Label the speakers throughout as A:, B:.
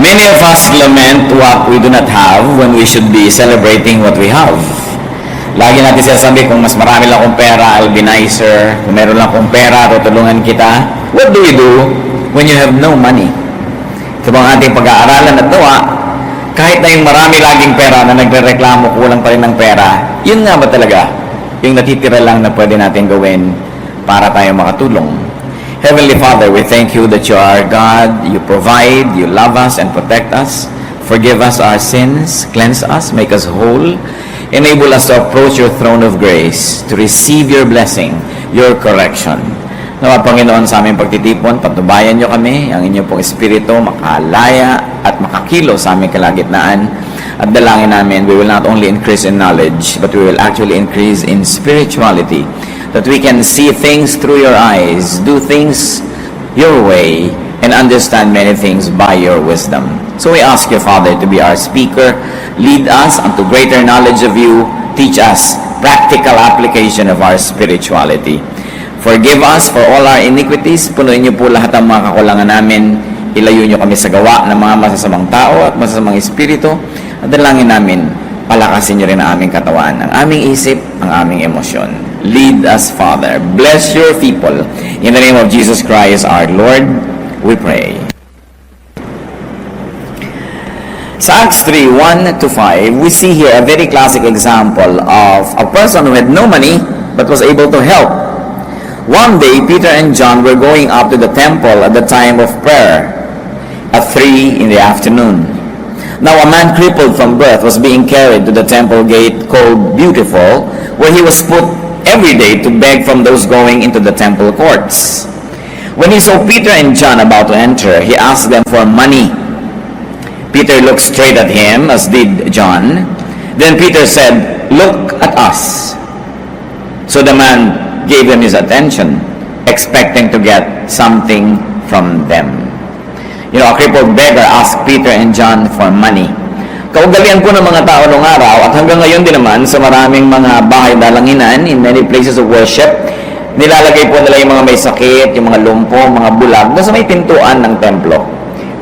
A: Many of us lament what we do not have when we should be celebrating what we have. Lagi natin sinasabi, kung mas marami lang akong pera, I'll be nicer. Kung meron lang akong pera, tutulungan kita. What do we do when you have no money? Ito bang ating pag-aaralan at nawa, kahit na yung marami laging pera na nagre-reklamo, kulang pa rin ng pera, yun nga ba talaga yung natitira lang na pwede natin gawin para tayo makatulong? Heavenly Father, we thank you that you are God, you provide, you love us and protect us. Forgive us our sins, cleanse us, make us whole. Enable us to approach your throne of grace, to receive your blessing, your correction. Nawa, Panginoon, sa aming pagtitipon, patubayan niyo kami, ang inyong pong Espiritu, makalaya at makakilo sa aming kalagitnaan. At dalangin namin, we will not only increase in knowledge, but we will actually increase in spirituality, that we can see things through your eyes, do things your way, and understand many things by your wisdom. So we ask you, Father, to be our speaker, lead us unto greater knowledge of you, teach us practical application of our spirituality. Forgive us for all our iniquities, punuin niyo po lahat ng mga kakulangan namin, ilayo niyo kami sa gawa ng mga masasamang tao at masasamang espiritu, at dalangin namin, palakasin niyo rin ang aming katawan, ang aming isip, ang aming emosyon. Lead us, Father. Bless your people. In the name of Jesus Christ, our Lord, we pray. Sa Acts 3, 1-5, we see here a very classic example of a person who had no money but was able to help. One day, Peter and John were going up to the temple at the time of prayer at 3 in the afternoon. Now a man crippled from birth was being carried to the temple gate called Beautiful, where he was put every day to beg from those going into the temple courts. When he saw Peter and John about to enter, he asked them for money. Peter looked straight at him, as did John. Then Peter said, "Look at us." So the man gave them his attention, expecting to get something from them. You know, a crippled beggar asked Peter and John for money. Kaugalian po ng mga tao noong araw, at hanggang ngayon din naman sa maraming mga bahay dalanginan, in many places of worship, nilalagay po nila yung mga may sakit, yung mga lumpo, mga bulag, doon sa may pintuan ng templo,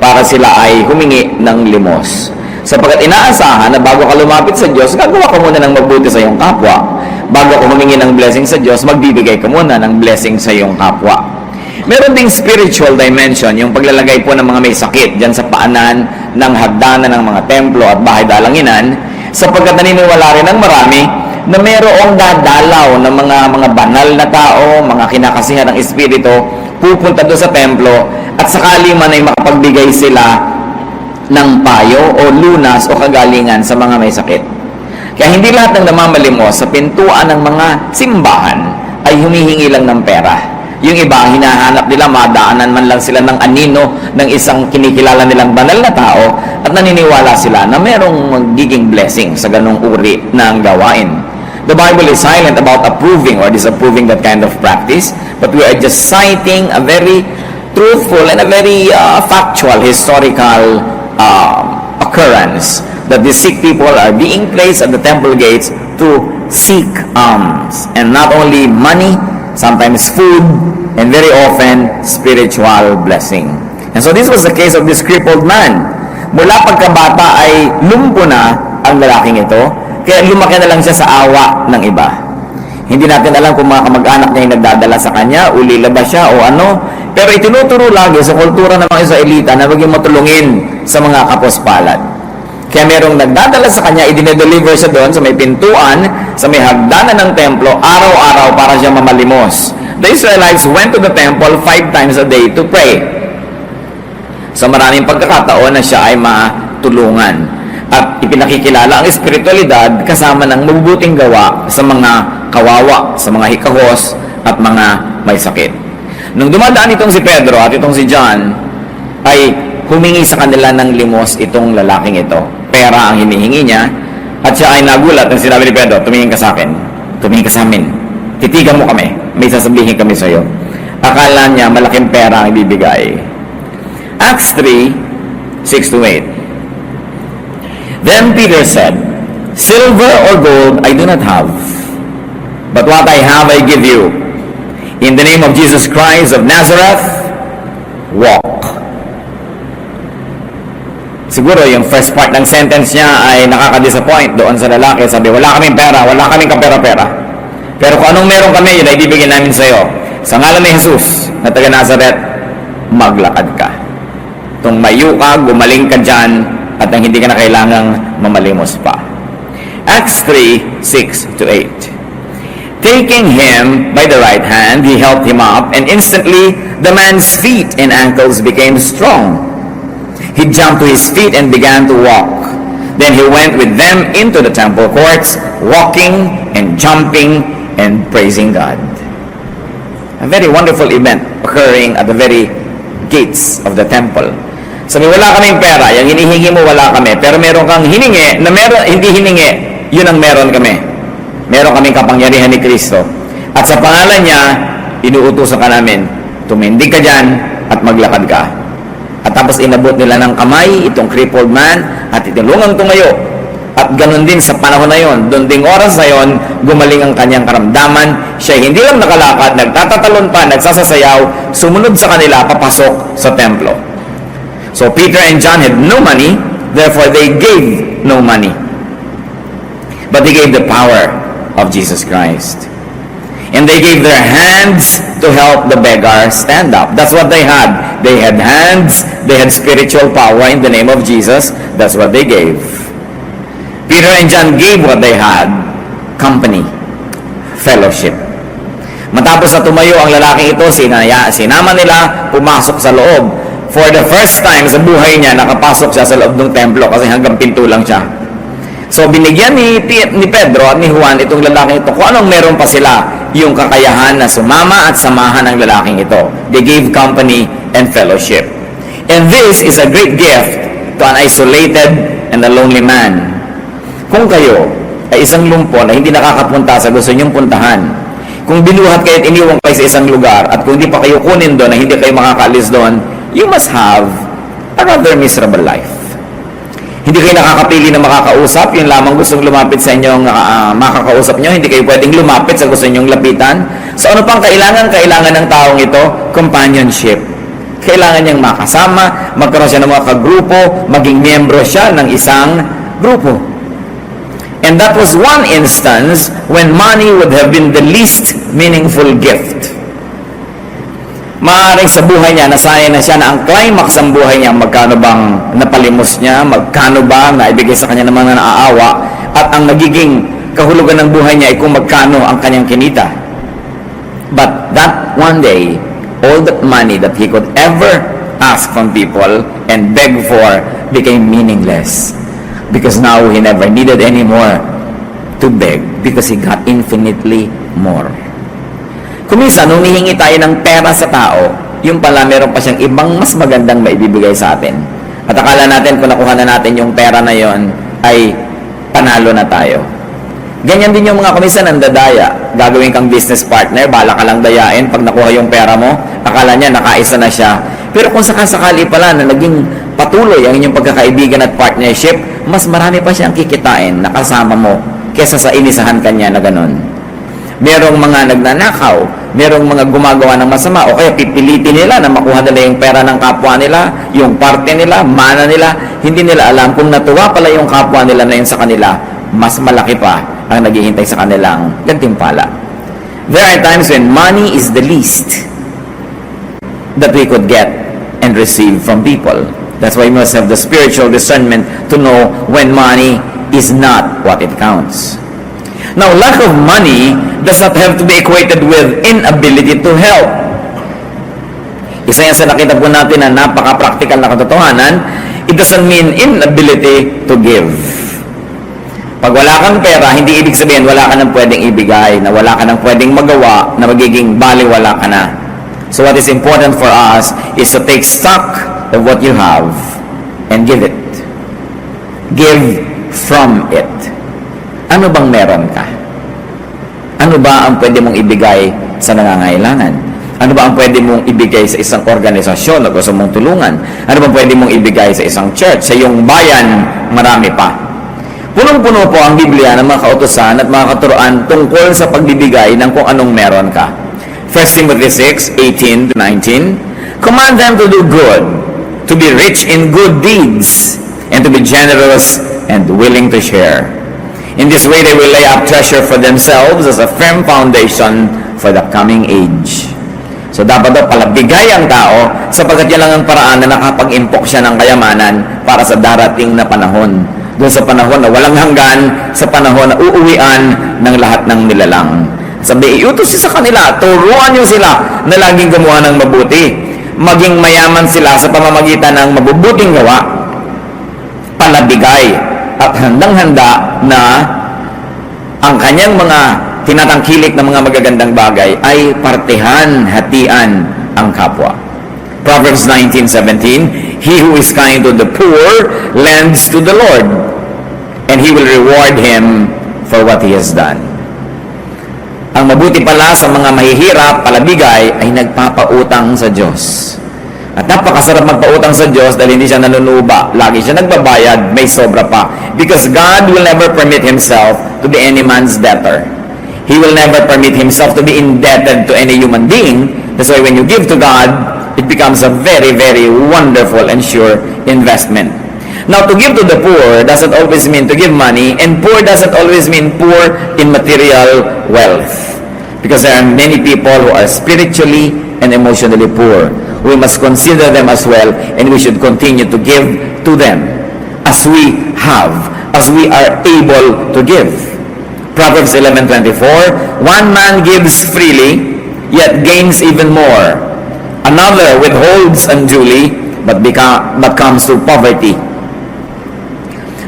A: para sila ay humingi ng limos. Sapagkat inaasahan na bago ka lumapit sa Diyos, gagawa ka muna ng mabuti sa iyong kapwa. Bago ka humingi ng blessing sa Diyos, magbibigay ka muna ng blessing sa iyong kapwa. Meron ding spiritual dimension, yung paglalagay po ng mga may sakit dyan sa paanan ng hagdanan ng mga templo at bahay dalanginan, sapagkat naniniwala rin ng marami na mayroong dadalaw ng mga banal na tao, mga kinakasihan ng espiritu, pupunta doon sa templo at sakali man ay makapagbigay sila ng payo o lunas o kagalingan sa mga may sakit. Kaya hindi lahat ng namamalimos sa pintuan ng mga simbahan ay humihingi lang ng pera. Yung iba, hinahanap nila, madaanan man lang sila ng anino ng isang kinikilala nilang banal na tao at naniniwala sila na merong magiging blessing sa ganong uri ng gawain. The Bible is silent about approving or disapproving that kind of practice, but we are just citing a very truthful and a very factual, historical occurrence that the sick people are being placed at the temple gates to seek alms, and not only money, sometimes food, and very often spiritual blessing. And so this was the case of this crippled man. Mula pagkabata ay lumpo na ang lalaking ito, kaya lumaki na lang siya sa awa ng iba. Hindi natin alam kung mga kamag-anak niya yung nagdadala sa kanya, ulila ba siya o ano, pero itinuturo lagi sa kultura ng mga Israelita na maging matulungin sa mga kapospalad. Kaya merong nagdadala sa kanya, idinedeliver siya doon sa may pintuan, sa may hagdanan ng templo, araw-araw para siya mamalimos. The Israelites went to the temple 5 times a day to pray. Sa maraming pagkakataon na siya ay matulungan. At ipinakikilala ang espiritualidad kasama ng mabubuting gawa sa mga kawawa, sa mga hikahos at mga may sakit. Nung dumadaan itong si Pedro at itong si John, ay humingi sa kanila ng limos itong lalaking ito. Pera ang hinihingi niya, at siya ay nagulat nang sinabi ni Pedro, "Tumingin ka sa akin, tumingin ka sa amin, titigan mo kami, may sasabihin kami sa iyo." Akala niya malaking pera ang ibibigay. Acts 3, 6-8. Then Peter said, "Silver or gold I do not have, but what I have I give you. In the name of Jesus Christ of Nazareth, walk." Siguro yung first part ng sentence niya ay nakaka-disappoint doon sa lalaki. Sabi, wala kaming pera, wala kaming kapera-pera. Pero kung anong meron kami, yun ay ibibigay namin sa iyo. Sa ngalan ni Jesus na taga Nazaret, maglakad ka. Tumayo ka, gumaling ka dyan, at ang hindi ka na kailangang mamalimos pa. Acts 3, 6-8. Taking him by the right hand, he helped him up, and instantly the man's feet and ankles became strong. He jumped to his feet and began to walk. Then he went with them into the temple courts, walking and jumping and praising God. A very wonderful event occurring at the very gates of the temple. Sabi, wala kaming pera, yung hinihingi mo wala kami, pero meron kang hiningi, na meron, hindi hiningi, yun ang meron kami. Meron kaming kapangyarihan ni Kristo. At sa pangalan niya, inuutosan ka namin, tumindig ka dyan at maglakad ka. At tapos inabot nila ng kamay itong crippled man at itinulungang tumayo. At ganun din sa panahon na yon, doon ding oras na yon, gumaling ang kanyang karamdaman. Siya hindi lang nakalakad, nagtatatalon pa, nagsasasayaw, sumunod sa kanila, papasok sa templo. So Peter and John had no money, therefore they gave no money. But they gave the power of Jesus Christ. And they gave their hands to help the beggar stand up. That's what they had. They had hands, they had spiritual power in the name of Jesus. That's what they gave. Peter and John gave what they had, company, fellowship. Matapos na tumayo ang lalaki ito, sinama nila, pumasok sa loob. For the first time sa buhay niya, nakapasok siya sa loob ng templo kasi hanggang pinto lang siya. So binigyan ni Pedro at ni Juan itong lalaking ito kung anong meron pa sila, yung kakayahan na sumama at samahan ng lalaking ito. They gave company and fellowship. And this is a great gift to an isolated and a lonely man. Kung kayo ay isang lumpo na hindi nakakapunta sa gusto niyong puntahan, kung binuhat kayo at iniwan kayo sa isang lugar at kung hindi pa kayo kunin doon na hindi kayo makakaalis doon, you must have a rather miserable life. Hindi kayo nakakapili na makakausap, yun lamang gustong lumapit sa inyong makakausap nyo, hindi kayo pwedeng lumapit sa gusto nyong lapitan. So ano pang kailangan ng taong ito? Companionship. Kailangan niyang makasama, magkaroon siya ng mga kagrupo, maging miyembro siya ng isang grupo. And that was one instance when money would have been the least meaningful gift. Maaaring sa buhay niya, nasaya na siya na ang climax ng buhay niya, magkano bang napalimos niya, magkano ba naibigay sa kanya ng mga naaawa, at ang nagiging kahulugan ng buhay niya ay kung magkano ang kanyang kinita. But that one day, all that money that he could ever ask from people and beg for became meaningless. Because now he never needed any more to beg because he got infinitely more. Kung minsan, nung hihingi tayo ng pera sa tao, yung pala meron pa siyang ibang mas magandang maibibigay sa atin. At akala natin kung nakuha na natin yung pera na yon ay panalo na tayo. Ganyan din yung mga kumisan ng dadaya. Gagawin kang business partner, bala ka lang dayain. Pag nakuha yung pera mo, akala niya nakaisa na siya. Pero kung sakasakali pala na naging patuloy ang inyong pagkakaibigan at partnership, mas marami pa siyang kikitain na kasama mo kesa sa inisahan kanya na ganun. Merong mga nagnanakaw, merong mga gumagawa ng masama, o kaya pipilitin nila na makuha nila yung pera ng kapwa nila, yung parte nila, mana nila, hindi nila alam kung natuwa pala yung kapwa nila na yun sa kanila, mas malaki pa ang naghihintay sa kanilang gantimpala. There are times when money is the least that we could get and receive from people. That's why we must have the spiritual discernment to know when money is not what it counts. Now, lack of money does not have to be equated with inability to help. Isa yan sa nakita po natin na napaka-practical na katotohanan, it doesn't mean inability to give. Pag wala kang pera, hindi ibig sabihin wala ka nang pwedeng ibigay, na wala ka nang pwedeng magawa, na magiging baliwala ka na. So what is important for us is to take stock of what you have and give it. Give from it. Ano bang meron ka? Ano ba ang pwede mong ibigay sa nangangailangan? Ano ba ang pwede mong ibigay sa isang organisasyon na gusto mong tulungan? Ano ba pwede mong ibigay sa isang church? Sa iyong bayan, marami pa. Punong-puno po ang Biblia ng mga kautusan at mga katuruan tungkol sa pagbibigay ng kung anong meron ka. 1 Timothy 6:18-19, command them to do good, to be rich in good deeds, and to be generous and willing to share. In this way, they will lay up treasure for themselves as a firm foundation for the coming age. So dapat daw palabigay ang tao sapagkat yan lang ang paraan na nakapag-impok siya ng kayamanan para sa darating na panahon. Doon sa panahon na walang hanggan, sa panahon na uuwian ng lahat ng nilalang. Sabi, iutos siya sa kanila, turuan niyo sila na laging gumawa ng mabuti. Maging mayaman sila sa pamamagitan ng mabubuting gawa, palabigay, at handang-handa na ang kanyang mga tinatangkilik na mga magagandang bagay ay partihan, hatian ang kapwa. Proverbs 19:17, he who is kind to the poor lends to the Lord, and He will reward him for what he has done. Ang mabuti pala sa mga mahihirap, palabigay, ay nagpapautang sa Diyos. At napakasarap magpautang sa Diyos dahil hindi siya nanunuba. Lagi siya nagbabayad, may sobra pa. Because God will never permit Himself to be any man's debtor. He will never permit Himself to be indebted to any human being. That's why when you give to God, it becomes a very, very wonderful and sure investment. Now, to give to the poor doesn't always mean to give money, and poor doesn't always mean poor in material wealth. Because there are many people who are spiritually and emotionally poor. We must consider them as well, and we should continue to give to them as we have, as we are able to give. Proverbs 11:24, one man gives freely, yet gains even more. Another withholds unduly, but comes to poverty.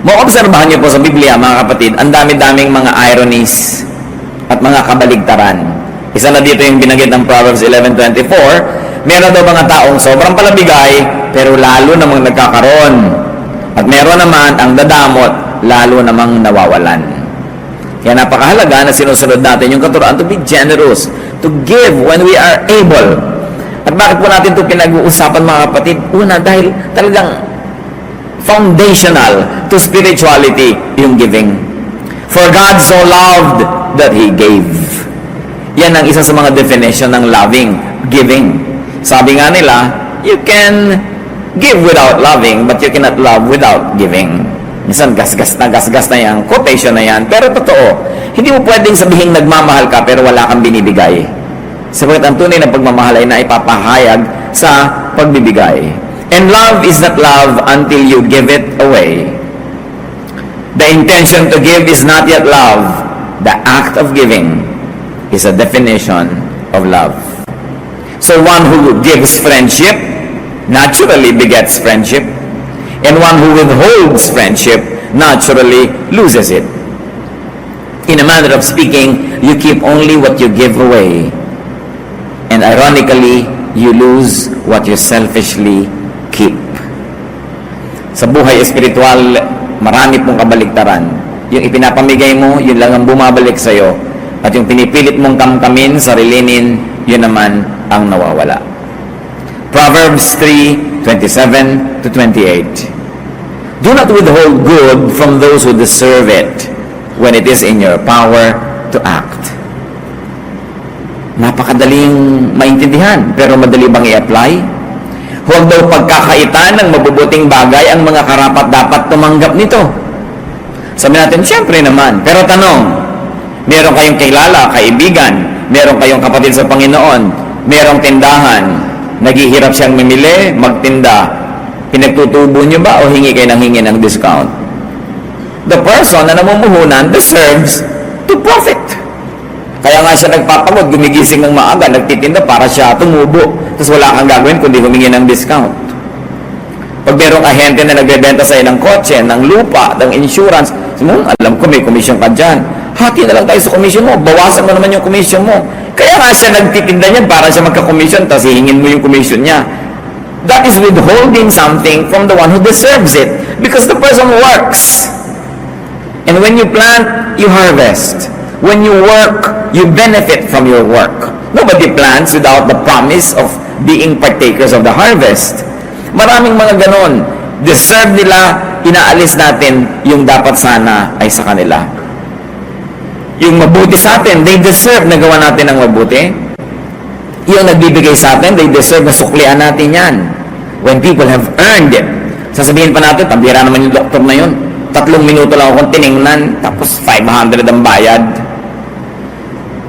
A: Maobserbahan niyo po sa Biblia, mga kapatid, ang dami-daming mga ironies at mga kabaligtaran. Isa na dito yung binanggit ng Proverbs 11:24, meron daw mga taong sobrang palabigay, pero lalo namang nagkakaroon. At meron naman ang dadamot, lalo namang nawawalan. Kaya napakahalaga na sinusunod natin yung katuruan to be generous, to give when we are able. At bakit po natin ito pinag-uusapan, mga kapatid? Una, dahil talagang foundational to spirituality yung giving. For God so loved that He gave. Yan ang isa sa mga definition ng loving, giving. Sabi nga nila, you can give without loving, but you cannot love without giving. Minsan, gasgas na yan, quotation na yan. Pero totoo, hindi mo pwedeng sabihin nagmamahal ka pero wala kang binibigay. Sabagat ang tunay na pagmamahal ay naipapahayag sa pagbibigay. And love is not love until you give it away. The intention to give is not yet love. The act of giving is a definition of love. So one who gives friendship naturally begets friendship, and one who withholds friendship naturally loses it. In a manner of speaking, you keep only what you give away, and ironically, you lose what you selfishly keep. Sa buhay espiritual, marami pong kabaligtaran. Yung ipinapamigay mo, yun lang ang bumabalik sa'yo. At yung pinipilit mong kamkamin, sarilinin, yun naman ang nawawala. Proverbs 3:27-28. Do not withhold good from those who deserve it when it is in your power to act. Napakadaling maintindihan, pero madali bang i-apply? Huwag daw pagkakaitan ng mabubuting bagay ang mga karapat-dapat tumanggap nito. Sabi natin, siyempre naman. Pero tanong, meron kayong kilala, kaibigan, meron kayong kapatid sa Panginoon, merong tindahan, naghihirap siyang mamili, magtinda, pinagtutubo niyo ba o hingi kayo ng hingi ng discount? The person na namumuhunan deserves to profit. Kaya nga siya nagpapagod, gumigising ng maaga, nagtitinda para siya tumubo. Tapos wala kang gagawin kundi humingi ng discount. Pag merong ahente na nagbebenta sa'yo ng kotse, ng lupa, ng insurance, alam ko may commission ka dyan. Hati na lang tayo sa commission mo, bawasan mo naman yung commission mo. Kaya nga siya nagtitinda niyan para siya magka-commission, tapos hihingin mo yung commission niya. That is withholding something from the one who deserves it. Because the person works. And when you plant, you harvest. When you work, you benefit from your work. Nobody plants without the promise of being partakers of the harvest. Maraming mga ganon. Deserve nila, inaalis natin yung dapat sana ay sa kanila. Yung mabuti sa atin, they deserve na gawa natin ang mabuti. Yung nagbibigay sa atin, they deserve na suklian natin yan. When people have earned it, Sasabihin pa natin, pambira naman yung doktor na yun. 3 minuto lang akong tiningnan, tapos 500 ang bayad.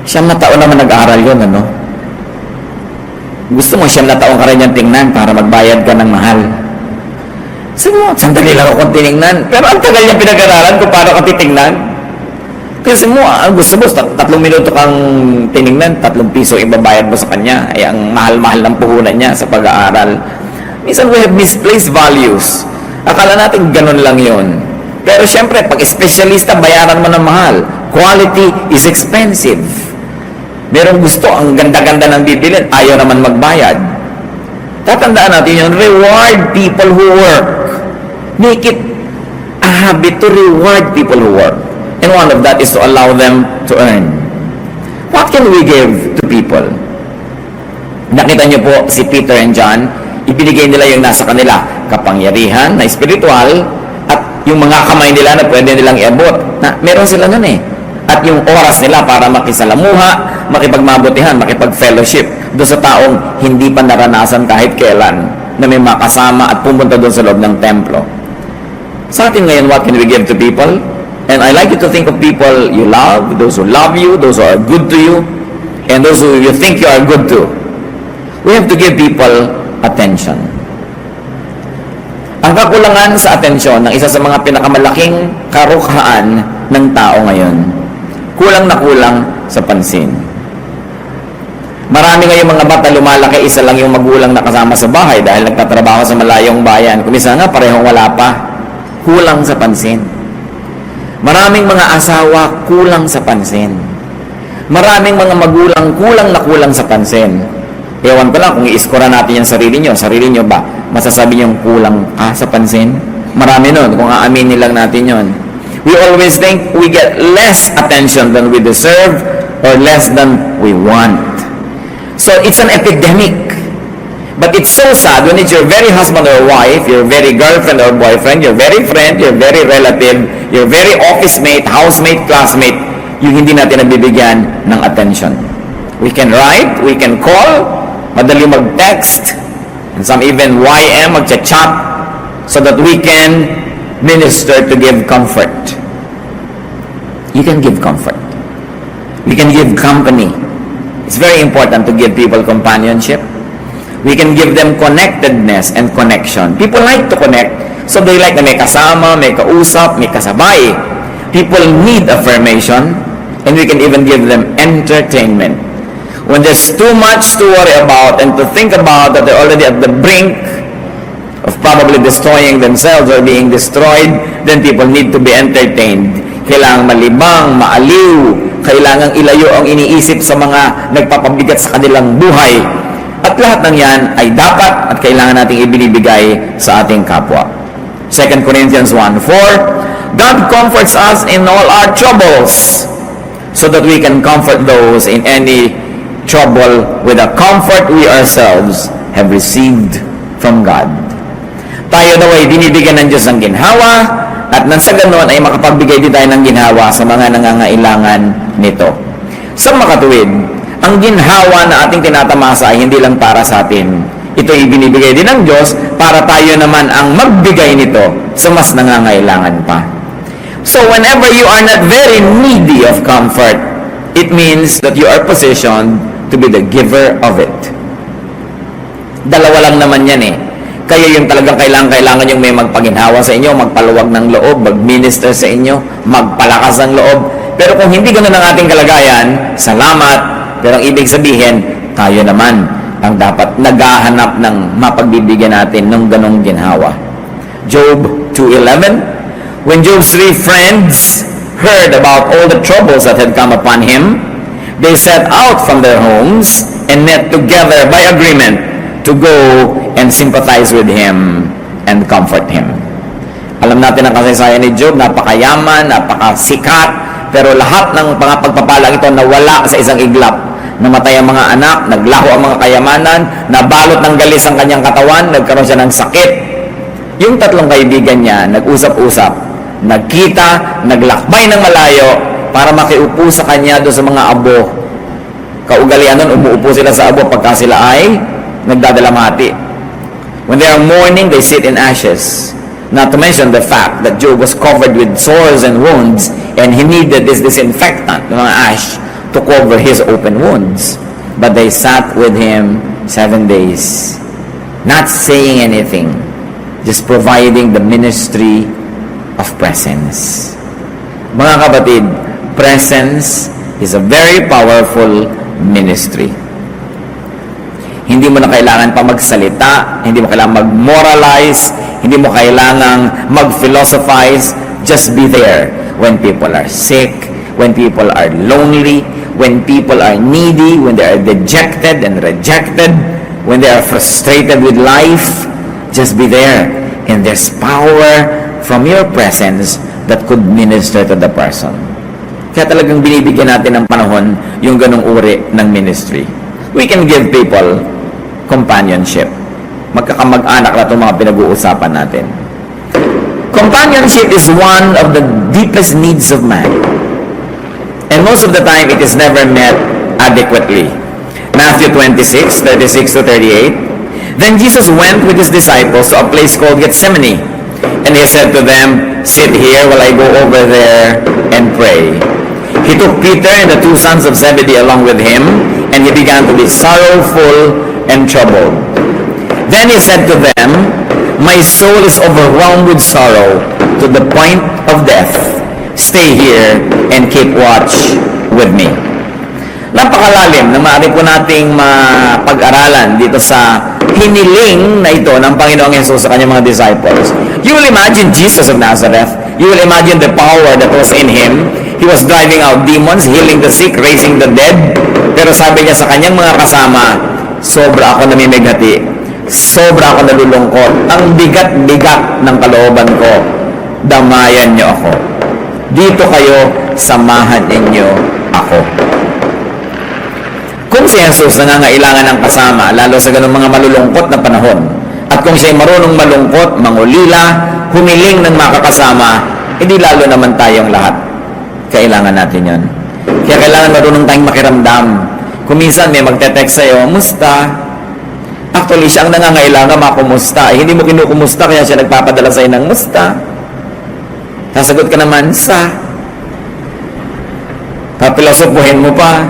A: 9 na taon naman nag-aaral yun, ano? Gusto mo 9 na taon ka rin yung tingnan para magbayad ka ng mahal. Sabi mo, sandali lang akong tiningnan. Pero ang tagal niyang pinag-aralan kung paano ka titingnan. Kasi mo, ang gusto mo, 3 minuto kang tiningnan, 3 piso ibabayad mo sa kanya. Ay, ang mahal-mahal ng puhunan niya sa pag-aaral. Minsan we have misplaced values. Akala natin ganun lang yon. Pero syempre, pag espesyalista, bayaran mo ng mahal. Quality is expensive. Merong gusto, ang ganda-ganda ng bibilin, ayaw naman magbayad. Tatandaan natin yun, reward people who work. Make it a habit to reward people who work. And one of that is to allow them to earn. What can we give to people? Nakita niyo po si Peter and John, ibinigay nila yung nasa kanila, kapangyarihan na spiritual, at yung mga kamay nila na pwede nilang iabot. Na, meron sila nun eh. At yung oras nila para makisalamuha, makipagmabutihan, makipag-fellowship doon sa taong hindi pa naranasan kahit kailan na may makasama at pumunta doon sa loob ng templo. Sa atin ngayon, what can we give to people? And I like you to think of people you love, those who love you, those who are good to you, and those who you think you are good to. We have to give people attention. Ang kakulangan sa atensyon ng isa sa mga pinakamalaking karukhaan ng tao ngayon, kulang na kulang sa pansin. Marami ngayong mga bata lumalaki, isa lang yung magulang na kasama sa bahay dahil nagtatrabaho sa malayong bayan. Kung isa nga, parehong wala pa. Kulang sa pansin. Maraming mga asawa kulang sa pansin. Maraming mga magulang kulang sa pansin. Ewan ko lang kung i-score natin yung sarili nyo ba? Masasabi nyo kulang ka sa pansin? Marami nun, kung aaminin lang natin yon. We always think we get less attention than we deserve or less than we want. So it's an epidemic. But it's so sad when it's your very husband or wife, your very girlfriend or boyfriend, your very friend, your very relative, your very office mate, housemate, classmate, yung hindi natin nabibigyan ng attention. We can write, we can call, madali mag-text, and some even YM, mag-chat, so that we can minister to give comfort. You can give comfort. We can give company. It's very important to give people companionship. We can give them connectedness and connection. People like to connect, so they like na may kasama, may kausap, may kasabay. People need affirmation, and we can even give them entertainment. When there's too much to worry about and to think about that they're already at the brink of probably destroying themselves or being destroyed, then people need to be entertained. Kailangang malibang, maaliw, kailangang ilayo ang iniisip sa mga nagpapabigat sa kanilang buhay. At lahat ng yan ay dapat at kailangan nating ibinibigay sa ating kapwa. 2 Corinthians 1:4, God comforts us in all our troubles so that we can comfort those in any trouble with the comfort we ourselves have received from God. Tayo daw ay binibigyan ng Diyos ng ginhawa at nang sa ganoon ay makapagbigay din tayo ng ginhawa sa mga nangangailangan nito. Sa makatuwid, ang ginhawa na ating tinatamasa ay hindi lang para sa atin. Ito ay binibigay din ng Diyos para tayo naman ang magbigay nito sa mas nangangailangan pa. So whenever you are not very needy of comfort, it means that you are positioned to be the giver of it. Dalawa lang naman yan eh. Kayo yung talagang kailangan yung may magpaginhawa sa inyo, magpaluwag ng loob, mag-minister sa inyo, magpalakas ng loob. Pero kung hindi ganun ang ating kalagayan, salamat. Pero ang ibig sabihin, tayo naman ang dapat naghahanap ng mapagbibigyan natin ng ganong ginhawa. Job 2:11, when Job's 3 friends heard about all the troubles that had come upon him, they set out from their homes and met together by agreement to go and sympathize with him and comfort him. Alam natin ang kasaysayan ni Job, napakayaman, napakasikat, pero lahat ng mga pagpapalang ito nawala sa isang iglap. Namatay ang mga anak, naglaho ang mga kayamanan, nabalot ng galis ang kanyang katawan, nagkaroon siya ng sakit. Yung 3 kaibigan niya, nag-usap-usap, nagkita, naglakbay ng malayo para makiupo sa kanya doon sa mga abo. Kaugalian nun, umuupo sila sa abo pagka sila ay nagdadalamhati. When they are mourning, they sit in ashes. Not to mention the fact that Job was covered with sores and wounds, and he needed this disinfectant, mga ash, to cover his open wounds. But they sat with him 7 days, not saying anything, just providing the ministry of presence. Mga kapatid, presence is a very powerful ministry. Hindi mo na kailangan pa magsalita, hindi mo kailangan mag-moralize, hindi mo kailangan mag-philosophize. Just be there when people are sick, when people are lonely, when people are needy, when they are dejected and rejected, when they are frustrated with life. Just be there. And there's power from your presence that could minister to the person. Kaya talagang binibigyan natin ng panahon yung ganong uri ng ministry. We can give people companionship. Magkakamag-anak na itong mga pinag-uusapan natin. Companionship is one of the deepest needs of man. And most of the time, it is never met adequately. Matthew 26, 36 to 38. Then Jesus went with his disciples to a place called Gethsemane. And he said to them, "Sit here while I go over there and pray." He took Peter and the 2 sons of Zebedee along with him, and he began to be sorrowful and troubled. Then he said to them, "My soul is overwhelmed with sorrow to the point of death. Stay here and keep watch with me." Napakalalim na maaari po nating mapag-aralan dito sa hiniling na ito ng Panginoong Yesus sa kanyang mga disciples. You will imagine Jesus of Nazareth. You will imagine the power that was in him. He was driving out demons, healing the sick, raising the dead. Pero sabi niya sa kanyang mga kasama, sobra ako namimighati. Sobra ako nalulungkot. Ang bigat-bigat ng kalooban ko. Damayan niyo ako. Dito kayo, samahan ninyo ako. Kung si Jesus nangangailangan ng kasama, lalo sa ganung mga malulungkot na panahon, at kung siya'y marunong malungkot, mangulila, humiling ng makakasama, hindi lalo naman tayong lahat. Kailangan natin yon. Kaya kailangan marunong tayong makiramdam. Kung minsan may magte-text sa'yo, "Musta?" Actually, siya ang nangangailangan makumusta. Hindi mo kinukumusta, kaya siya nagpapadala sa'yo ng musta. Sasagot ka naman, "Sa." Papilosopuhin mo pa.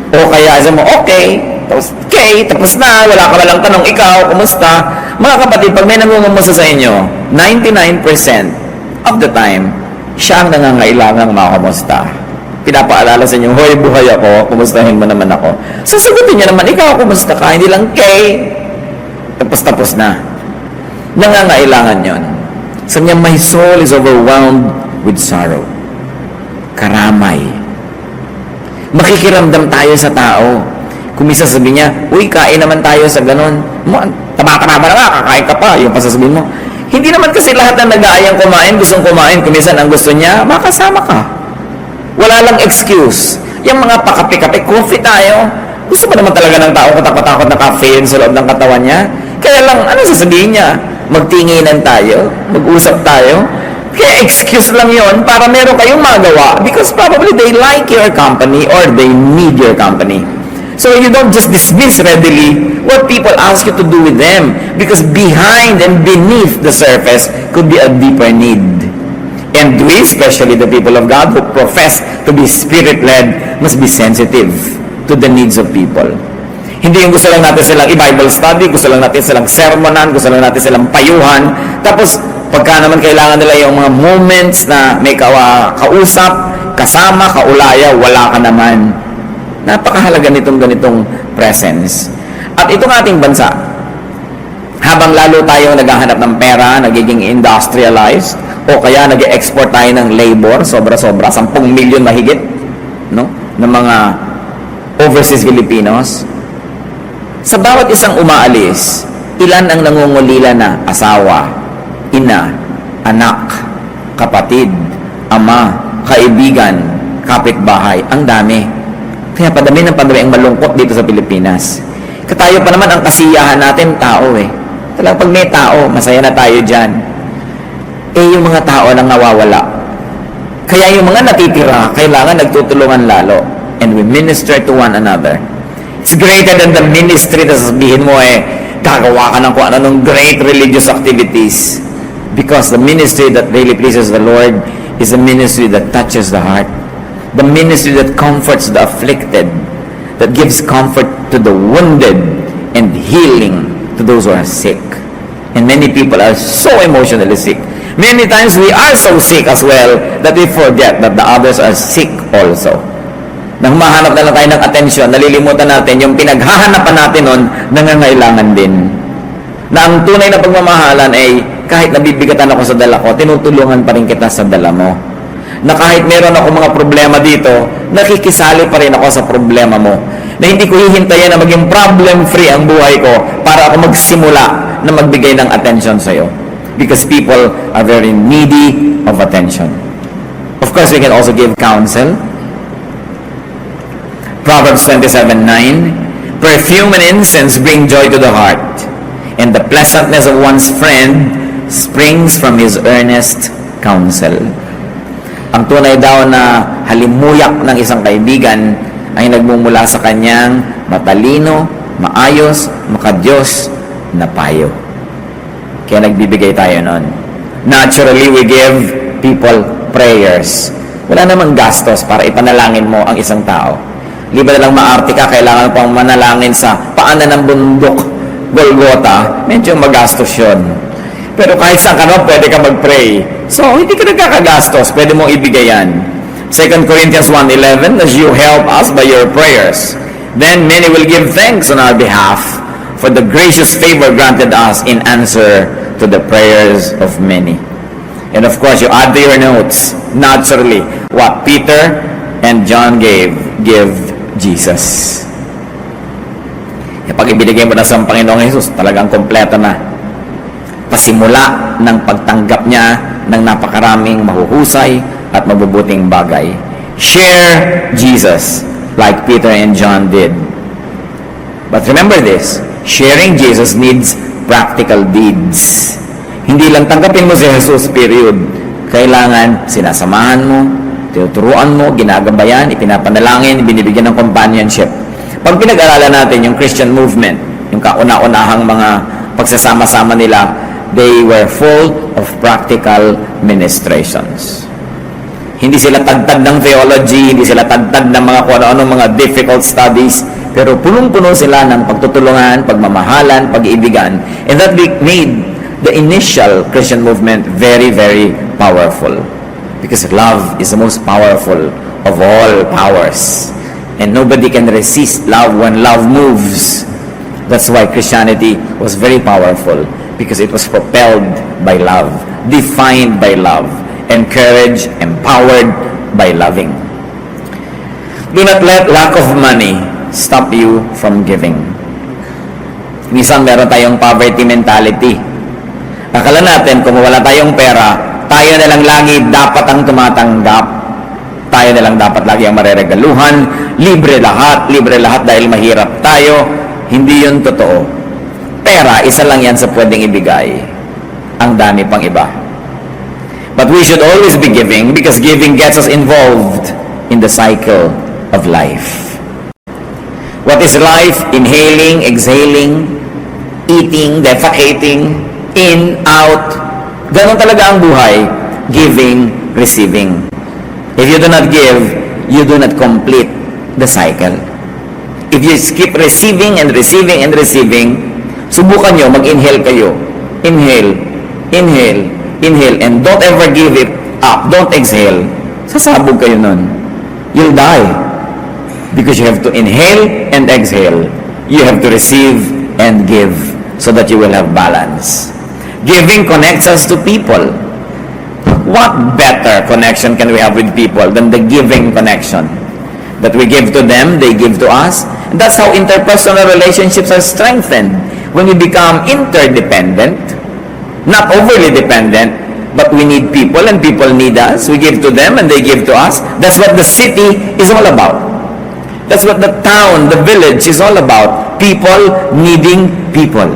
A: O kaya sabi mo, "Okay." Tapos, "Okay." Tapos na, wala ka walang tanong, "Ikaw, kumusta?" Mga kapatid, pag may nangungumusta sa inyo, 99% of the time, siya ang nangangailangang makamusta. Pinapaalala sa inyo, "Hoy, buhay ako, kumustahin mo naman ako." Sasagutin niya naman, "Ikaw, kumusta ka?" Hindi lang, "Okay." Tapos na. Nangangailangan yon. Sabi niya, "My soul is overwhelmed with sorrow." Karamay. Makikiramdam tayo sa tao. Kung minsan sabi niya, "Uy, kain naman tayo sa ganon." Taba ka na ba na, kakain ka pa. Yung pasasabihin mo. Hindi naman kasi lahat ng nag-aayang kumain, gustong kumain. Kung minsan ang gusto niya, makasama ka. Wala lang excuse. Yung mga pakapi-kapi, coffee tayo. Gusto ba naman talaga ng tao katakot-takot na caffeine sa loob ng katawan niya? Kaya lang, ano sasabihin niya? Magtinginan tayo? Mag-usap tayo? Kaya excuse lang yon para meron kayong magawa because probably they like your company or they need your company. So you don't just dismiss readily what people ask you to do with them because behind and beneath the surface could be a deeper need. And we, especially the people of God who profess to be Spirit-led, must be sensitive to the needs of people. Hindi yung gusto lang natin silang i-Bible study, gusto lang natin silang sermonan, gusto lang natin silang payuhan. Tapos, pagka naman kailangan nila yung mga moments na may kausap, kasama, kaulaya, wala ka naman. Napakahalaga nitong ganitong presence. At itong ating bansa, habang lalo tayo naghahanap ng pera, nagiging industrialized, o kaya nag-export tayo ng labor, sobra-sobra, 10 million mahigit, no? Ng mga overseas Filipinos. Sa bawat isang umaalis, ilan ang nangungulila na asawa, ina, anak, kapatid, ama, kaibigan, kapitbahay, ang dami. Kaya padami ng padami ang malungkot dito sa Pilipinas. Katayo pa naman ang kasiyahan natin, tao eh. Talagang pag may tao, masaya na tayo dyan. Eh yung mga tao nang nawawala. Kaya yung mga natitira, kailangan nagtutulungan lalo. And we minister to one another. It's greater than the ministry na sasabihin mo eh, gagawa ka ng kung ano great religious activities. Because the ministry that really pleases the Lord is a ministry that touches the heart. The ministry that comforts the afflicted, that gives comfort to the wounded, and healing to those who are sick. And many people are so emotionally sick. Many times we are so sick as well that we forget that the others are sick also. Nang humahanap na lang tayo ng atensyon, nalilimutan natin yung pinaghahanapan natin nun, nangangailangan din. Na ang tunay na pagmamahalan ay kahit nabibigatan ako sa dala ko, tinutulungan pa rin kita sa dala mo. Na kahit meron ako mga problema dito, nakikisali pa rin ako sa problema mo. Na hindi ko hihintayin na maging problem-free ang buhay ko para ako magsimula na magbigay ng attention sa'yo. Because people are very needy of attention. Of course, we can also give counsel. Proverbs 27:9, perfume and incense bring joy to the heart, and the pleasantness of one's friend springs from his earnest counsel. Ang tunay daw na halimuyak ng isang kaibigan ay nagmumula sa kanyang matalino, maayos, makadiyos na payo. Kaya nagbibigay tayo nun. Naturally, we give people prayers. Wala namang gastos para ipanalangin mo ang isang tao. Liba na lang maarte ka, kailangan pang manalangin sa paanan ng bundok, Golgota, medyo magastos yun. Pero kahit saan ka naman, pwede ka mag-pray. So, hindi ka nagkakagastos, pwede mong ibigay yan. 2 Corinthians 1:11, as you help us by your prayers, then many will give thanks on our behalf for the gracious favor granted us in answer to the prayers of many. And of course, you add to your notes, naturally, what Peter and John give Jesus. Kapag ibinigay mo na sa Panginoong Jesus, talagang kompleto na. Pasimula ng pagtanggap niya ng napakaraming mahuhusay at mabubuting bagay. Share Jesus like Peter and John did. But remember this, sharing Jesus needs practical deeds. Hindi lang tanggapin mo si Jesus, period. Kailangan sinasamahan mo, tinuturuan mo, ginagabayan, ipinapanalangin, binibigyan ng companionship. Pag pinag-aralan natin yung Christian movement, yung kauna-unahang mga pagsasama-sama nila, they were full of practical ministrations. Hindi sila tagtad ng theology, hindi sila tagtad ng mga kung ano mga difficult studies, pero punong-puno sila ng pagtutulungan, pagmamahalan, pag-iibigan. And that made the initial Christian movement very, very powerful. Because love is the most powerful of all powers. And nobody can resist love when love moves. That's why Christianity was very powerful. Because it was propelled by love, defined by love, encouraged, empowered by loving. Do not let lack of money stop you from giving. Minsan meron tayong poverty mentality. Akala natin kung wala tayong pera, tayo na lang lagi dapat ang tumatanggap. Tayo na lang dapat lagi ang mareregaluhan. Libre lahat dahil mahirap tayo. Hindi yun totoo. Pera, isa lang yan sa pwedeng ibigay. Ang dami pang iba. But we should always be giving because giving gets us involved in the cycle of life. What is life? Inhaling, exhaling, eating, defecating, in, out. Ganon talaga ang buhay. Giving, receiving. If you do not give, you do not complete the cycle. If you keep receiving and receiving and receiving, subukan nyo, mag-inhale kayo. Inhale, inhale, inhale, and don't ever give it up. Don't exhale. Sasabog kayo nun. You'll die. Because you have to inhale and exhale. You have to receive and give so that you will have balance. Giving connects us to people. What better connection can we have with people than the giving connection? That we give to them, they give to us. And that's how interpersonal relationships are strengthened. When we become interdependent, not overly dependent, but we need people and people need us. We give to them and they give to us. That's what the city is all about. That's what the town, the village is all about. People needing people.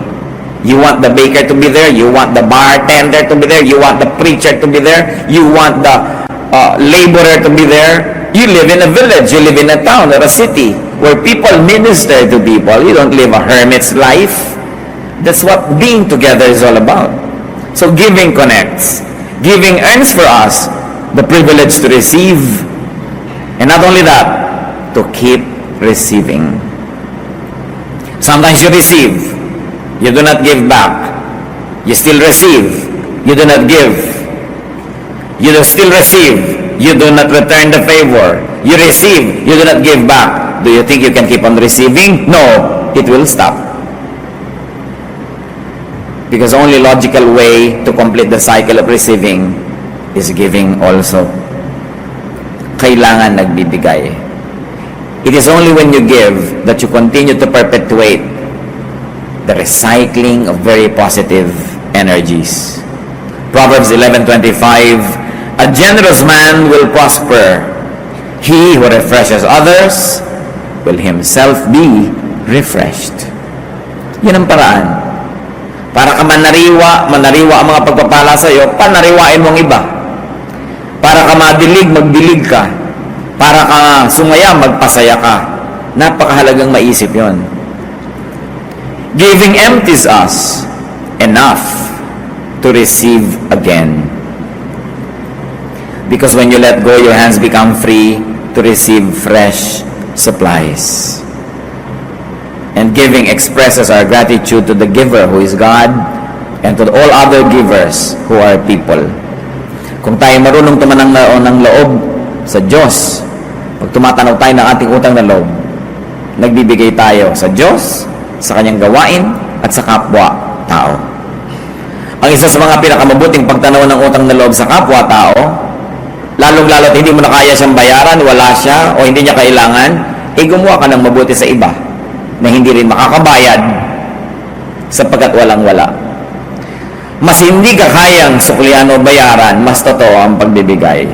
A: You want the baker to be there. You want the bartender to be there. You want the preacher to be there. You want the laborer to be there. You live in a village. You live in a town or a city where people minister to people. You don't live a hermit's life. That's what being together is all about. So giving connects. Giving earns for us the privilege to receive, and not only that, to keep receiving. Sometimes you receive, you do not give back. You still receive, you do not give. You do still receive, you do not return the favor. You receive, you do not give back. Do you think you can keep on receiving? No, it will stop. Because only logical way to complete the cycle of receiving is giving also. Kailangan nagbibigay. It is only when you give that you continue to perpetuate the recycling of very positive energies. Proverbs 11:25, a generous man will prosper. He who refreshes others will himself be refreshed. Yan ang paraan. Para ka manariwa ang mga pagpapala sa iyo, panariwain mong iba. Para ka madilig, magdilig ka. Para ka sumaya, magpasaya ka. Napakahalagang maisip yon. Giving empties us enough to receive again. Because when you let go, your hands become free to receive fresh supplies. And giving expresses our gratitude to the giver who is God and to all other givers who are people. Kung tayo marunong tumanang ng loob sa Diyos, pag tumatanaw tayo ng ating utang na loob, nagbibigay tayo sa Diyos, sa kanyang gawain, at sa kapwa-tao. Ang isa sa mga pinakamabuting pagtanaw ng utang na loob sa kapwa-tao, lalong-lalo at hindi mo na kaya siyang bayaran, wala siya, o hindi niya kailangan, gumawa ka ng mabuti sa iba na hindi rin makakabayad sapagkat walang-wala. Mas hindi ka kayang suklian o bayaran, mas totoo ang pagbibigay.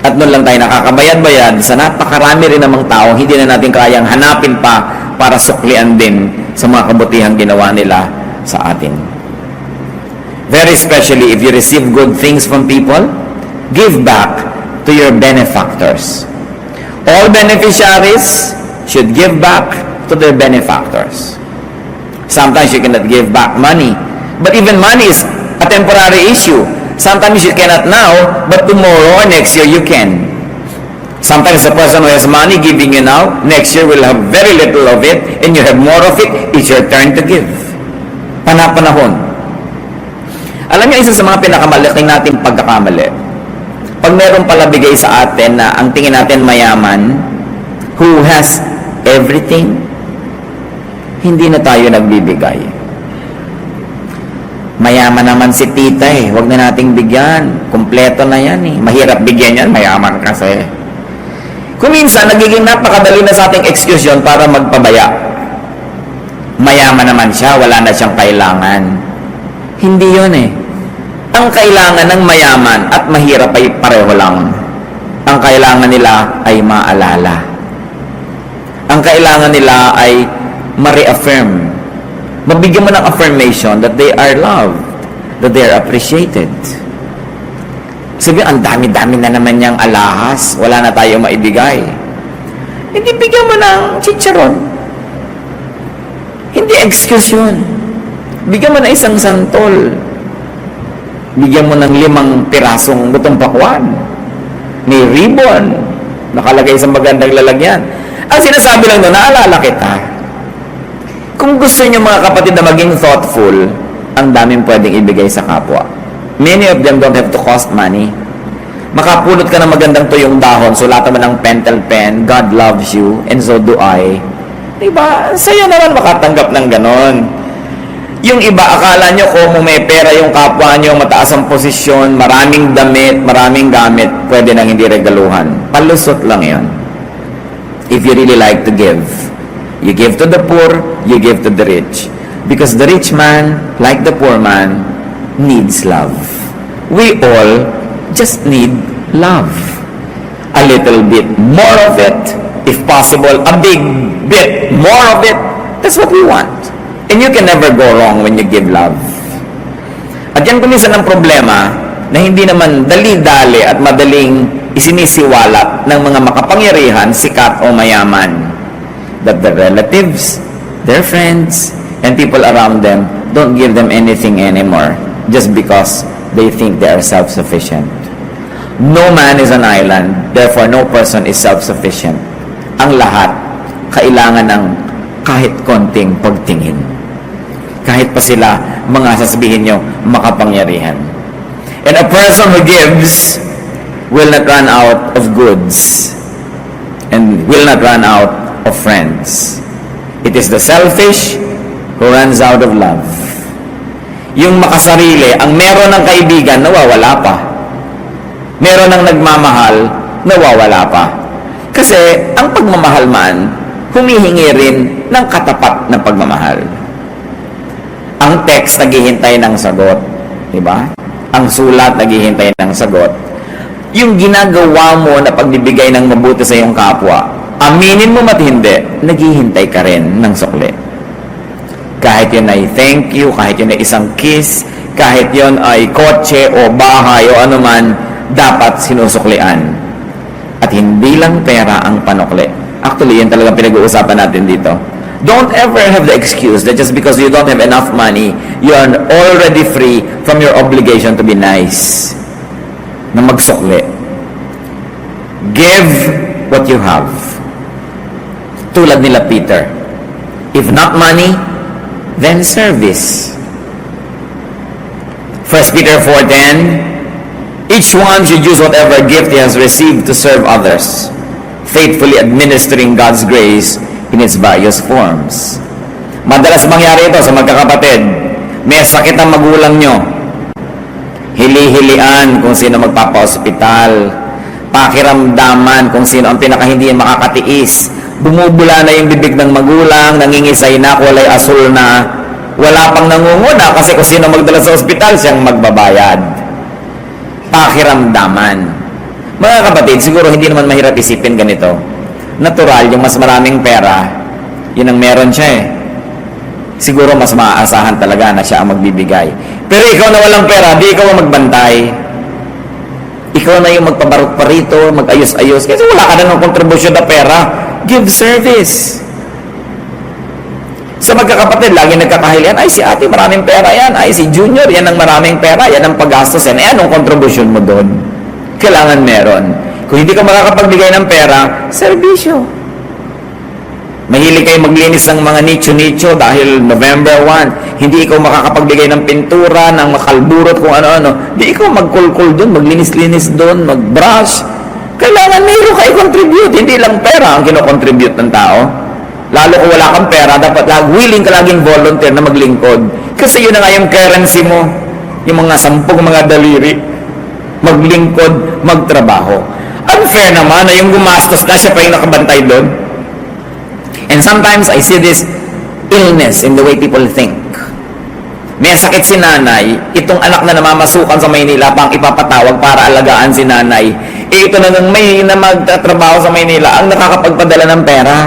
A: At noon lang tayo nakakabayad-bayad sa napakarami rin namang tao, hindi na natin kayang hanapin pa para suklian din sa mga kabutihang ginawa nila sa atin. Very especially if you receive good things from people, give back to your benefactors. All beneficiaries should give back to their benefactors. Sometimes you cannot give back money, but even money is a temporary issue. Sometimes you cannot now, but tomorrow or next year you can. Sometimes the person who has money giving you now, next year will have very little of it, and you have more of it, it's your turn to give. Panapanahon. Alam niyo, isa sa mga pinakamalaking nating pagkakamali, pag meron pala bigay sa atin na ang tingin natin mayaman, who has everything, hindi na tayo nagbibigay. Mayaman naman si tita huwag na nating bigyan. Kompleto na yan Mahirap bigyan yan, mayaman kasi. Kung minsan, nagiging napakadali na sa ating excuse yun para magpabaya. Mayaman naman siya, wala na siyang kailangan. Hindi yun Ang kailangan ng mayaman at mahirap ay pareho lang. Ang kailangan nila ay maalala. Ang kailangan nila ay ma-reaffirm. Mabigyan mo ng affirmation that they are loved, that they are appreciated. Sabi, ang dami-dami na naman niyang alahas, wala na tayo maibigay. Hindi bigyan mo ng chicharon. Hindi excuse yun. Bigyan mo na isang santol. Bigyan mo ng 5 pirasong butong pakwan. May ribbon. Nakalagay sa magandang lalagyan. Ang sinasabi lang doon, naalala kita. Kung gusto niyo mga kapatid na maging thoughtful, ang daming pwedeng ibigay sa kapwa. Many of them don't have to cost money. Makapulot ka ng magandang tuyong dahon, sulatan mo ng pentel pen, God loves you, and so do I. Diba? Sa'yo naman makatanggap ng ganon. Yung iba, akala nyo kung may pera yung kapwa nyo, mataas ang posisyon, maraming damit, maraming gamit, pwede nang hindi regaluhan. Palusot lang yan. If you really like to give, you give to the poor, you give to the rich. Because the rich man, like the poor man, needs love. We all just need love. A little bit more of it, if possible, a big bit more of it. That's what we want. And you can never go wrong when you give love. At yan kuminsan ang problema na hindi naman dali-dali at madaling isinisiwalat ng mga makapangyarihan, sikat o mayaman. That their relatives, their friends, And people around them don't give them anything anymore just because they think they are self-sufficient. No man is an island, therefore no person is self-sufficient. Ang lahat, kailangan ng kahit konting pagtingin. Kahit pa sila, mga sasabihin nyo, makapangyarihan. And a person who gives will not run out of goods and will not run out of friends. It is the selfish who runs out of love. Yung makasarili, ang meron ng kaibigan, nawawala pa. Meron ng nagmamahal, nawawala pa. Kasi ang pagmamahal man, humihingi rin ng katapat na pagmamahal. Ang text naghihintay ng sagot, di ba? Ang sulat naghihintay ng sagot. Yung ginagawa mo na pagbibigay ng mabuti sa iyong kapwa, aminin mo mat hindi, naghihintay ka rin ng sukli. Kahit yun ay thank you, kahit yun ay isang kiss, kahit yun ay kotse o bahay o anuman, dapat sinusuklian. At hindi lang pera ang panukli. Actually, yun talaga pinag-uusapan natin dito. Don't ever have the excuse that just because you don't have enough money, you are already free from your obligation to be nice. Na magsukli. Give what you have. Tulad nila Peter. If not money, then service. 1 Peter 4:10, each one should use whatever gift he has received to serve others, faithfully administering God's grace in its various forms. Madalas mangyari ito sa magkakapatid. May sakit ang magulang nyo. Hili-hilian kung sino magpapa-hospital. Pakiramdaman kung sino ang pinaka-hindi makakatiis. Bumubula na yung bibig ng magulang, nangingisay na, kulay asul na, wala pang nangunguna kasi kung sino magdala sa ospital, siyang magbabayad. Pakiramdaman. Mga kapatid, siguro hindi naman mahirap isipin ganito. Natural, yung mas maraming pera, yun ang meron siya eh. Siguro mas maaasahan talaga na siya ang magbibigay. Pero ikaw na walang pera, di ikaw ang magbantay. Ikaw na yung magpabarot pa rito, mag-ayos-ayos, kasi wala ka na ng kontribusyon na pera. Give service. Sa magkakapatid, lagi nagkakahilian, ay si ate maraming pera yan, ay si junior, yan ang maraming pera, yan ang paggastos yan, anong kontribusyon mo doon? Kailangan meron. Kung hindi ka makakapagbigay ng pera, serbisyo. Mahilig kayo maglinis ng mga nicho-nicho dahil November 1, hindi ikaw makakapagbigay ng pintura, ng makalburot, kung ano-ano. Di ikaw magkulkul doon, maglinis-linis doon, magbrush. Kailangan mayroon kayo contribute, hindi lang pera ang kinocontribute ng tao. Lalo kung wala kang pera, dapat willing ka laging volunteer na maglingkod. Kasi yun na nga yung currency mo, yung mga 10 mga daliri, maglingkod, magtrabaho. Unfair naman na yung gumastos na siya pa yung nakabantay doon. And sometimes I see this illness in the way people think. May sakit si nanay, itong anak na namamasukan sa Maynila pang ipapatawag para alagaan si nanay. Ito na nang may na magtatrabaho sa Maynila ang nakakapagpadala ng pera.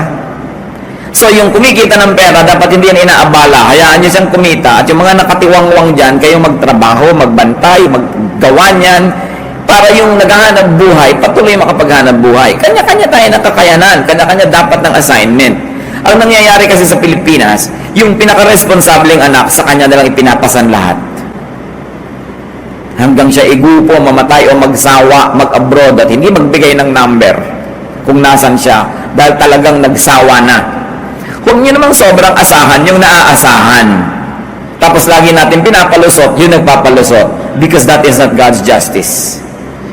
A: So yung kumikita ng pera, dapat hindi yan inaabala. Hayaan nyo siyang kumita. At yung mga nakatiwangwang dyan, kayong magtrabaho, magbantay, maggawa niyan, para yung naghahanap buhay, patuloy makapaghanap buhay. Kanya-kanya tayo ng kakayanan, kanya-kanya dapat ng assignment. Ang nangyayari kasi sa Pilipinas, yung pinaka-responsableng anak, sa kanya nalang ipinapasan lahat. Hanggang siya igupo, mamatay o magsawa, mag-abroad at hindi magbigay ng number kung nasan siya dahil talagang nagsawa na. Huwag nyo namang sobrang asahan yung naaasahan. Tapos lagi natin pinapalusot, yung nagpapalusot. Because that is not God's justice.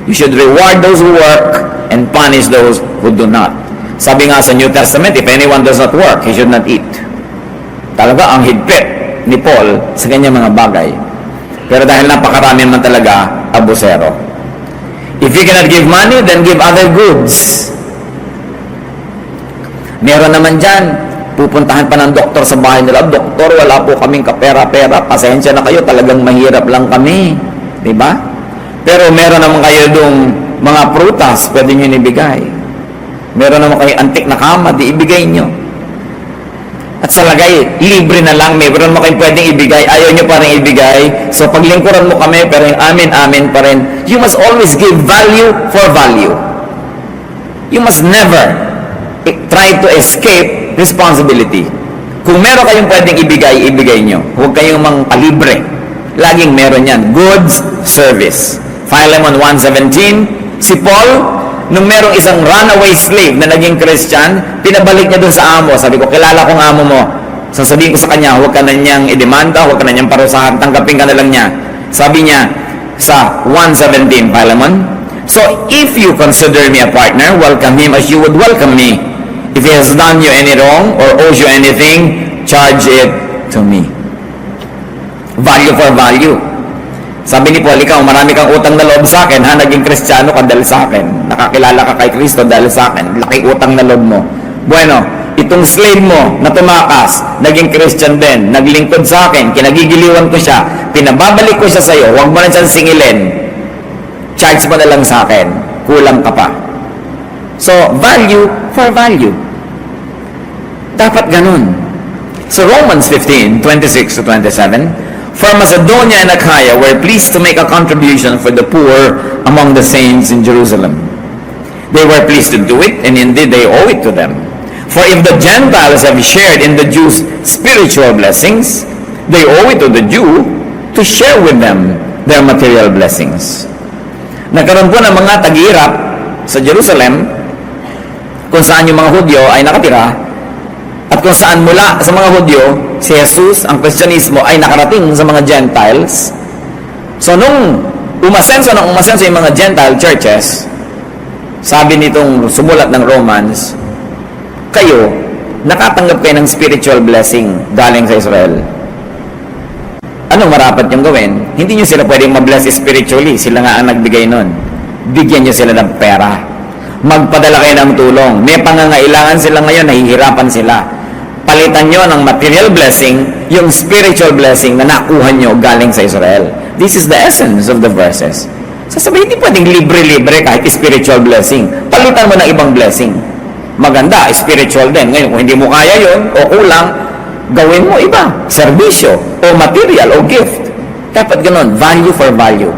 A: You should reward those who work and punish those who do not. Sabi nga sa New Testament, if anyone does not work, he should not eat. Talaga ang higpit ni Paul sa kanyang mga bagay. Pero dahil napakarami man talaga, abusero. If you cannot give money, then give other goods. Meron naman dyan, pupuntahan pa ng doktor sa bahay nila, doktor, wala po kaming kapera-pera, pasensya na kayo, talagang mahirap lang kami. Diba? Pero meron naman kayo dong mga prutas, pwede nyo ibigay. Meron naman kayo antik na kama, di ibigay nyo. At sa lagay, libre na lang, meron naman kayo pwedeng ibigay, ayaw nyo pa rin ibigay. So paglingkuran mo kami, pero yung amin pa rin. You must always give value for value. You must never try to escape responsibility. Kung meron kayong pwedeng ibigay, ibigay nyo. Huwag kayong mangpalibre. Laging meron yan. Goods, service. Philemon 1:17, si Paul, nung merong isang runaway slave na naging Christian, pinabalik niya dun sa amo. Sabi ko, kilala kong amo mo. Sasabihin ko sa kanya, huwag ka na niyang idemanda, huwag ka na niyang parusahan, tanggapin ka na lang niya. Sabi niya sa 1:17, Philemon, so if you consider me a partner, welcome him as you would welcome me. If he has done you any wrong or owes you anything, charge it to me. Value for value. Sabi ni Paul, ikaw, marami kang utang na loob sa akin, ha? Naging Kristiyano ka dahil sa akin. Nakakilala ka kay Kristo dahil sa akin. Laki utang na loob mo. Bueno, itong slave mo na tumakas, naging Christian din, naglingkod sa akin, kinagigiliwan ko siya, pinababalik ko siya sa iyo, huwag mo na siyang singilin. Charge mo na lang sa akin. Kulang ka pa. So, value for value. Dapat ganun. So, Romans 15:26-27, for Macedonia and Achaia were pleased to make a contribution for the poor among the saints in Jerusalem. They were pleased to do it, and indeed they owe it to them. For if the Gentiles have shared in the Jews' spiritual blessings, they owe it to the Jew to share with them their material blessings. Nagkaroon po ng mga tag-hirap sa Jerusalem, kung saan yung mga Hudyo ay nakatira, at kung saan mula sa mga Hudyo, si Jesus, ang Kristyanismo, ay nakarating sa mga Gentiles. So, nung umasenso yung mga Gentile churches, sabi nitong sumulat ng Romans, kayo, nakatanggap kayo ng spiritual blessing galing sa Israel. Anong marapat yung gawin? Hindi nyo sila pwedeng mabless spiritually. Sila nga ang nagbigay nun. Bigyan nyo sila ng pera. Magpadala kayo ng tulong. May pangangailangan sila ngayon, nahihirapan sila. Palitan nyo ng material blessing, yung spiritual blessing na nakuha nyo galing sa Israel. This is the essence of the verses. Sasabihin, hindi pwedeng libre-libre kahit spiritual blessing. Palitan mo ng ibang blessing. Maganda, spiritual din. Ngayon, kung hindi mo kaya yun, o kulang, gawin mo iba. Serbisyo, o material, o gift. Dapat ganun, value for value.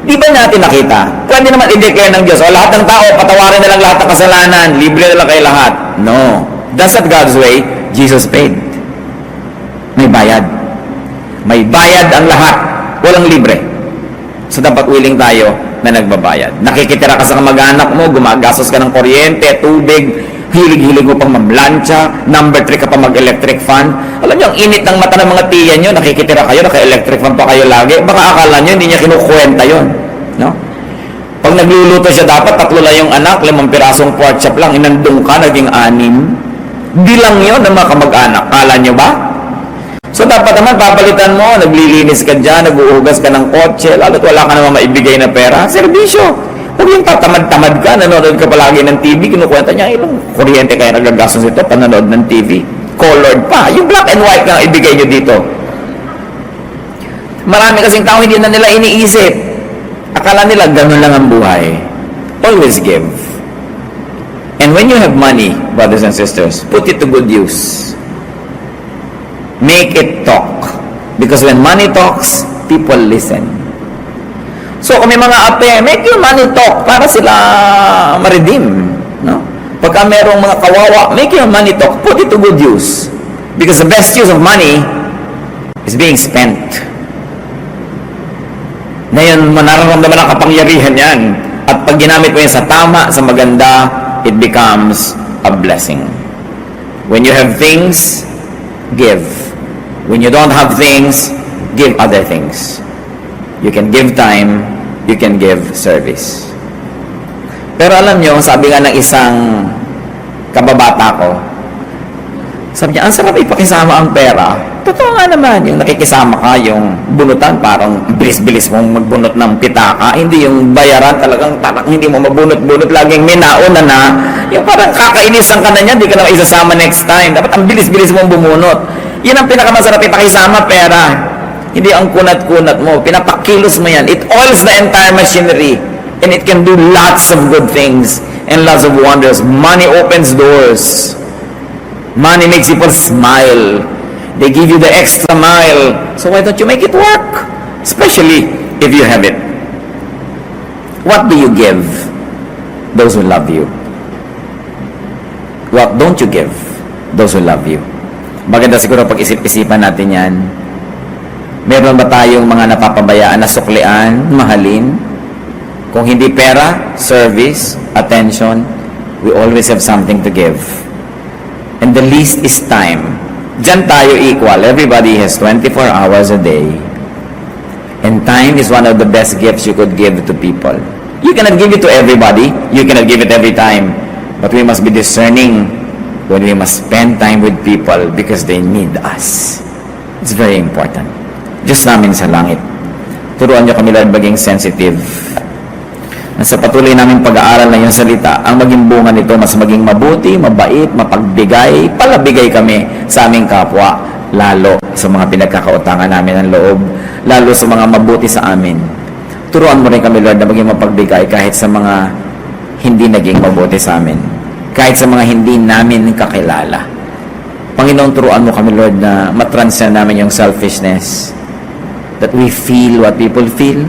A: Di ba natin nakita? Pwede naman i-declare ng Diyos, o lahat ng tao, patawarin na lang lahat ng kasalanan, libre na lang kayo lahat. No. That's not God's way. Jesus paid. May bayad. May bayad ang lahat. Walang libre. So dapat willing tayo na nagbabayad. Nakikitira ka sa kamag-anak mo, gumagastos ka ng kuryente, tubig, hilig-hilig mo pang mamlansya, number 3 ka pa mag-electric fan. Alam niyo, ang init ng mata ng mga tiya nyo, nakikitira kayo, naka-electric fan pa kayo lagi. Baka akala nyo, hindi niya kinukwenta yon, no? Pag nagluluto siya, dapat 3 lang yung anak, 5 pirasong pork chop lang, inandong ka, naging 6. Bilang yun ng mga kamag-anak. Kala nyo ba? So, dapat naman, papalitan mo, naglilinis ka dyan, nag-uugas ka ng kotse, lalo't wala ka naman maibigay na pera. Serbisyo. Huwag yung tatamad-tamad ka, nanonood ka palagi ng TV, kinukwenta niya, ilang kuryente kaya nagagastos ito, pananood ng TV. Colored pa. Yung black and white na ibigay nyo dito. Marami kasing tao, hindi na nila iniisip. Akala nila, ganun lang ang buhay. Always give. And when you have money, brothers and sisters, put it to good use. Make it talk. Because when money talks, people listen. So, kung may mga ape, make your money talk para sila ma-redeem. No? Pagka merong mga kawawa, make your money talk. Put it to good use. Because the best use of money is being spent. Ngayon, nararamdaman ang kapangyarihan yan. At pag ginamit mo yan sa tama, sa maganda, it becomes a blessing. When you have things, give. When you don't have things, give other things. You can give time, you can give service. Pero alam nyo, sabi nga ng isang kababata ko, sabi niya, ang sarap ipakisama ang pera. Totoo nga naman, yung nakikisama ka, yung bunutan, parang bilis-bilis mong magbunot ng pitaka. Hindi yung bayaran talagang hindi mo mabunot-bunot, laging minauna na. Yung parang kakainisan ka na niya, di ka na isasama next time. Dapat ang bilis-bilis mong bumunot. Yan ang pinakamasarap ipakisama, pera. Hindi ang kunat-kunat mo. Pinapakilos mo yan. It oils the entire machinery. And it can do lots of good things and lots of wonders. Money opens doors. Money makes people smile. They give you the extra mile. So why don't you make it work? Especially if you have it. What do you give those who love you? What don't you give those who love you? Maganda siguro pag-isip-isipan natin yan. Meron ba tayong mga napapabayaan na suklian, mahalin? Kung hindi pera, service, attention, we always have something to give. And the least is time. Diyan tayo equal. Everybody has 24 hours a day. And time is one of the best gifts you could give to people. You cannot give it to everybody. You cannot give it every time. But we must be discerning when we must spend time with people because they need us. It's very important. Diyos namin sa langit, turuan niyo kami, Lord, maging sensitive. At sa patuloy namin pag-aaral ng iyong salita, ang maging bunga nito mas maging mabuti, mabait, mapagbigay, palabigay kami sa aming kapwa, lalo sa mga pinagkakautangan namin ng loob, lalo sa mga mabuti sa amin. Turuan mo rin kami, Lord, na maging mapagbigay kahit sa mga hindi naging mabuti sa amin, kahit sa mga hindi namin kakilala. Panginoon, turuan mo kami, Lord, na matranscend namin yung selfishness, that we feel what people feel,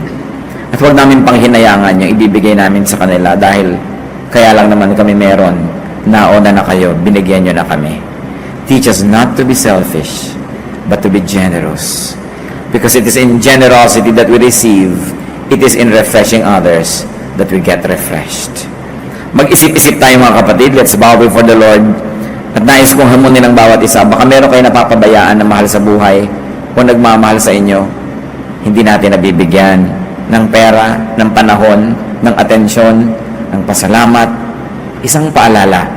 A: at huwag namin panghinayangan yung ibibigay namin sa kanila dahil kaya lang naman kami meron, naona na kayo, binigyan nyo na kami. Teach us not to be selfish, but to be generous. Because it is in generosity that we receive, it is in refreshing others that we get refreshed. Mag-isip-isip tayo mga kapatid, let's bow before the Lord, at nais kong hamunin ang bawat isa. Baka meron kayo napapabayaan na mahal sa buhay o nagmamahal sa inyo, hindi natin nabibigyan ng pera, ng panahon, ng atensyon, ng pasalamat, isang paalala,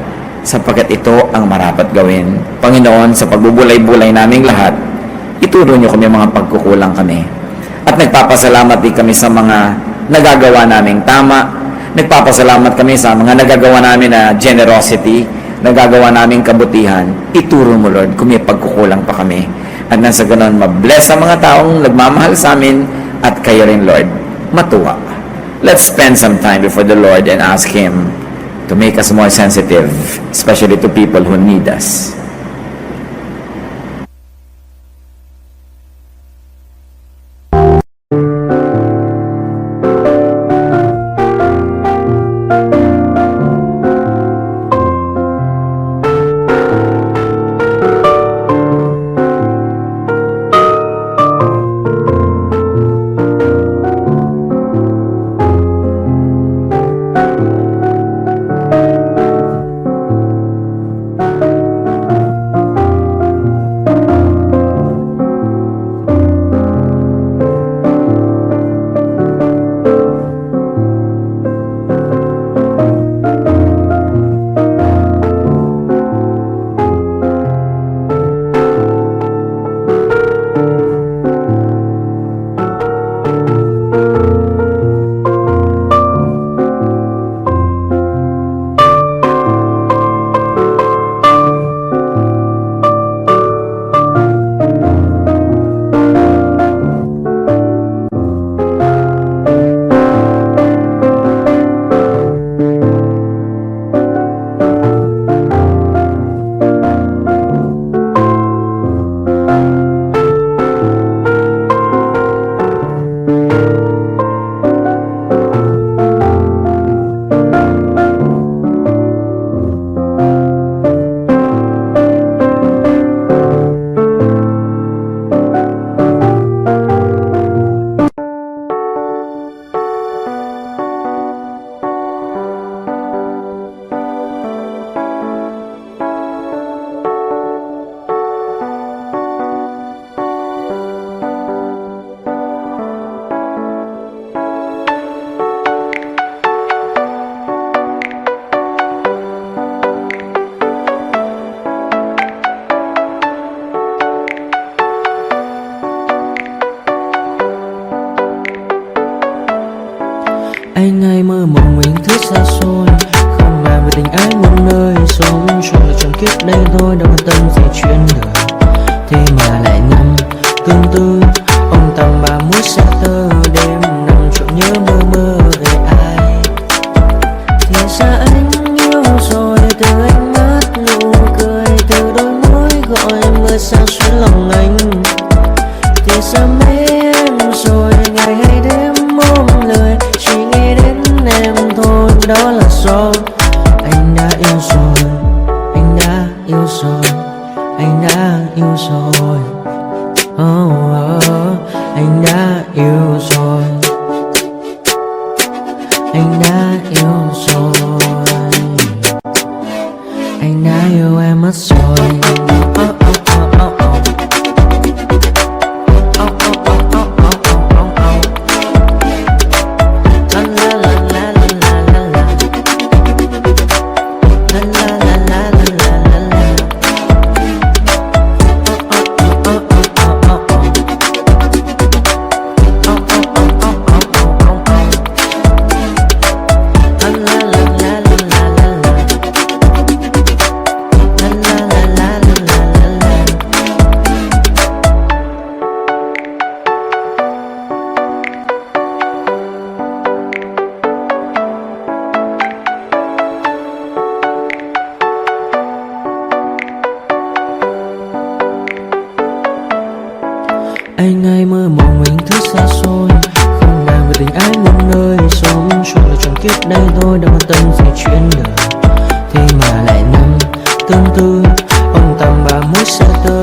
A: sapagkat ito ang marapat gawin. Panginoon, sa pagbubulay-bulay naming lahat, ituro niyo kami mga pagkukulang kami. At nagpapasalamat din kami sa mga nagagawa naming tama, nagpapasalamat kami sa mga nagagawa namin na generosity, nagagawa naming kabutihan. Ituro mo, Lord, kung may pagkukulang pa kami. At nasa ganon, mabless ang mga taong nagmamahal sa amin at kayo rin, Lord, matuwa. Let's spend some time before the Lord and ask Him to make us more sensitive, especially to people who need us.
B: Anh ai mơ mộng mình thứ xa xôi, không màng về tình ái muôn nơi, sống cho là tròn kiếp đây thôi, đâu quan tâm gì chuyện đời. Thế mà lại ngâm tương tư ông tầm bà mút xa tơ, đêm nằm trộm nhớ mơ mơ về ai. Thì ra anh yêu rồi, từ ánh mắt nụ cười, từ đôi môi gọi mưa xa xuyên lòng anh. Thì ra mấy em rồi, ngày hay đêm ôm lời, chỉ nghe đến em thôi, đó là do anh đã yêu rồi, anh đã yêu rồi, anh đã anh đã yêu rồi, anh đã yêu em mất rồi. Anh hay mơ mộng mình thứ xa xôi, không màng về tình ái muôn nơi. Sống cho là trọn kiếp đây thôi, đâu quan tâm gì chuyện đời. Thế mà lại năm tương tư, ông tầm 30 sẽ tới.